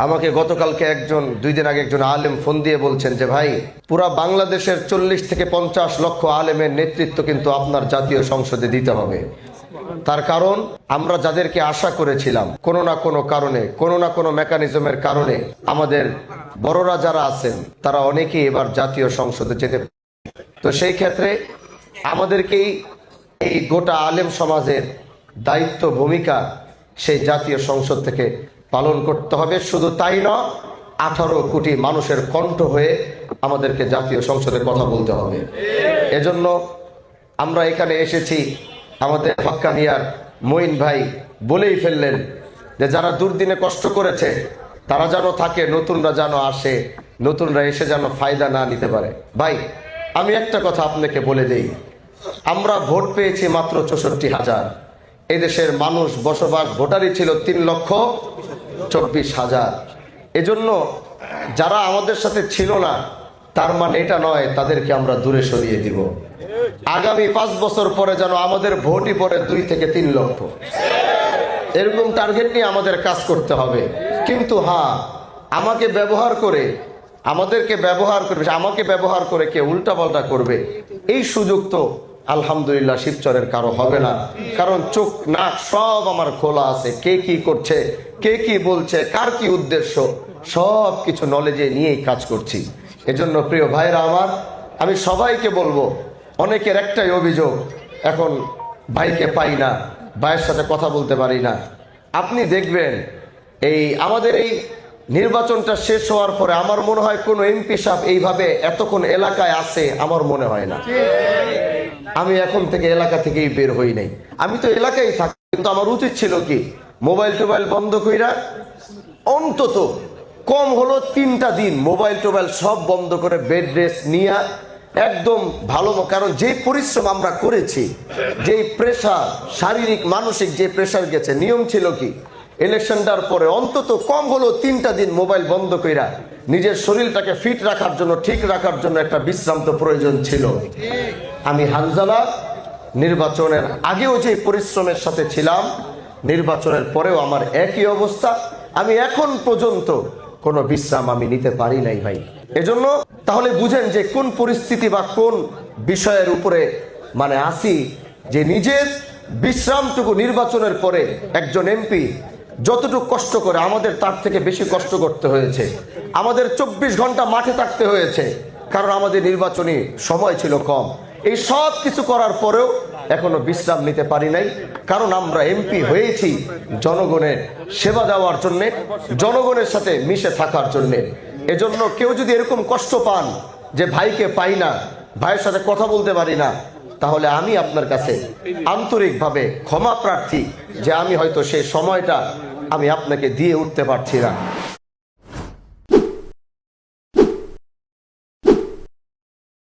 আমাকে গতকালকে একজন 2 দিন আগে একজন আলেম ফোন দিয়ে বলছেন যে ভাই, পুরা বাংলাদেশের 40 থেকে 50 লক্ষ আলেমের নেতৃত্ব কিন্তু আপনার জাতীয় সংসদে দিতে হবে। তার কারণ আমরা যাদেরকে আশা করেছিলাম কোনো না কোনো কারণে, কোনো না কোনো মেকানিজমের কারণে আমাদের বড়রা যারা আছেন তারা অনেকেই এবার জাতীয় সংসদে যেতে। তো সেই ক্ষেত্রে আমাদেরকেই এই গোটা আলেম সমাজের দায়িত্ব ভূমিকা সেই জাতীয় সংসদ থেকে পালন করতে হবে। শুধু তাই নয়, 18 কোটি মানুষের কণ্ঠ হয়ে আমাদেরকে জাতীয় সংসদে কথা বলতে হবে। এজন্য আমরা এখানে এসেছি। আমাদের হক্কানিয়ার মঈন ভাই বলেই ফেললেন যে যারা দুর্দিনে কষ্ট করেছে তারা যেন থাকে, নতুনরা যেন আসে, নতুনরা এসে যেন ফায়দা না নিতে পারে। ভাই, আমি একটা কথা আপনাকে বলে দেই, আমরা ভোট পেয়েছি মাত্র 64,000। এদেশের মানুষ বসবাস ভোটারই ছিল 3,24,000। এজন্য যারা আমাদের সাথে ছিল না তার মানে এটা নয় তাদেরকে আমরা দূরে সরিয়ে দিব। আগামী 5 বছর পরে যেন আমাদের ভোটই পড়ে 2 থেকে 3 লক্ষ, এরকম টার্গেট নিয়ে আমাদের কাজ করতে হবে। কিন্তু হ্যাঁ, আমাকে ব্যবহার করে, আমাদেরকে ব্যবহার করবে, আমাকে ব্যবহার করে কে উল্টাপাল্টা করবে, এই সুযোগ তো আলহামদুলিল্লাহ শিবচরের কারো হবে না। কারণ চোখ নাক সব আমার খোলা আছে, কে কি করছে, কে কি বলছে, কার কি উদ্দেশ্য, সব কিছু নলেজে নিয়েই কাজ করছি। এজন্য প্রিয় ভাইরা আমার, আমি সবাইকে বলবো, অনেকের একটাই অভিযোগ, এখন ভাইকে পাই না, ভাইয়ের সাথে কথা বলতে পারি না। আপনি দেখবেন আমাদের এই নির্বাচনটা শেষ হওয়ার পরে আমার মনে হয় কোনো এমপি সাহেব এইভাবে এতক্ষণ এলাকায় আছে আমার মনে হয় না। আমি এখন থেকে এলাকা থেকেই বের হই নাই, আমি তো এলাকায় থাকি, কিন্তু আমার উচিত ছিল কি মোবাইল টোবাইল বন্ধ কইরা অন্তত কম হলো 3টা দিন মোবাইল টোবাইল সব বন্ধ করে বেড রেস্ট নিয়ে একদম ভালো। কারণ যে পরিশ্রম আমরা করেছি, যে প্রেশার, শারীরিক মানসিক যে প্রেশার গেছে, নিয়ম ছিল কি ইলেকশনটার পরে অন্তত কম হলো 3টা দিন মোবাইল বন্ধ কইরা নিজের শরীরটাকে ফিট রাখার জন্য, ঠিক রাখার জন্য একটা বিশ্রাম তো প্রয়োজন ছিল। আমি হানজালা নির্বাচনের আগেও যে পরিশ্রমের সাথে ছিলাম, নির্বাচনের পরেও আমার একই অবস্থা। আমি এখন পর্যন্ত কোনো বিশ্রাম আমি নিতে পারি নাই ভাই। এজন্য তাহলে বুঝেন যে কোন পরিস্থিতি বা কোন বিষয়ের উপরে মানে আসি, যে নিজের বিশ্রামটুকু নির্বাচনের পরে একজন এমপি যতটুকু কষ্ট করে আমাদের তার থেকে বেশি কষ্ট করতে হয়েছে। আমাদের 24 ঘন্টা মাঠে থাকতে হয়েছে, কারণ আমাদের নির্বাচনী সময় ছিল কম। এই সব কিছু করার পরেও এখনো বিশ্রাম নিতে পারি নাই, কারণ আমরা এমপি হয়েছি জনগণের সেবা দেওয়ার জন্যে, জনগণের সাথে মিশে থাকার জন্যে। এজন্য কেউ যদি এরকম কষ্ট পান যে ভাইকে পাই না, ভাইয়ের সাথে কথা বলতে পারি না, তাহলে আমি আপনার কাছে আন্তরিকভাবে ক্ষমা প্রার্থী যে আমি হয়তো সেই সময়টা আমি আপনাকে দিয়ে উঠতে পারছি না।